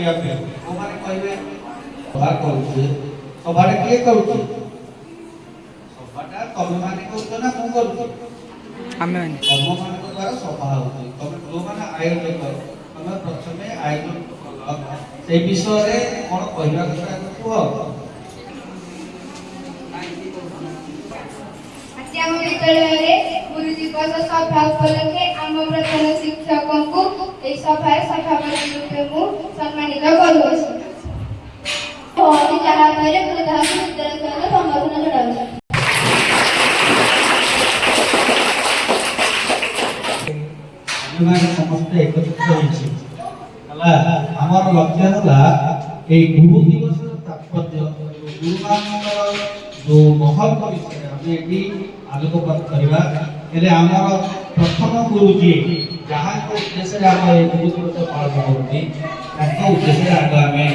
करिया पे ओ माने कहबे सभा करूछे सभाटा किए करूछे सभाटा तमे माने करूछ ना कोन करूछ आमे माने तम मानक द्वारा सभा होउछ तमे जो माने आयोजक तमे प्रथमे आयोजन से विषय रे कोन कहबा କଥା कुह ଆମ ବିଦ୍ୟାଳୟରେ ଗୁରୁ ଦିବସ ସଭା ଉପଲକ୍ଷେ ଆମ ପ୍ରଧାନ ଶିକ୍ଷକଙ୍କୁ ଏହି ସଭାରେ ସଭାପତି ରୂପେ ମୁଁ ସମ୍ମାନିତ କରୁଅଛି। ଭଉଣୀ ଯାହା କହିଲେ ମୁଁ ତାହାକୁ ହୃଦୟ ସହିତ ସମର୍ଥନ ଜଣାଉଛି। ଆମେମାନେ ସମସ୍ତେ ଏକତ୍ରିତ ହୋଇଛୁ ହେଲା ଆମର ଲକ୍ଷ୍ୟ ହେଲା ଏଇ ଗୁରୁ ଦିବସର ତାତ୍ପର୍ଯ୍ୟ ଗୁରୁମାନଙ୍କର ଯୋଉ ମହତ୍ଵ ବିଷୟରେ ଆମେ ଏଠି ଆଲୋକପାତ କରିବା ହେଲେ ଆମର ପ୍ରଥମ ଗୁରୁ ଯିଏ ଯାହାଙ୍କ ଉଦ୍ଦେଶ୍ୟରେ ଆମେ ଏ ଗୁରୁ ଦିବସ ପାଳନ କରୁଛେ ତାଙ୍କ ଉଦ୍ଦେଶ୍ୟରେ ଆଗ ଆମେ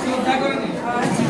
শ্রদ্ধা করেন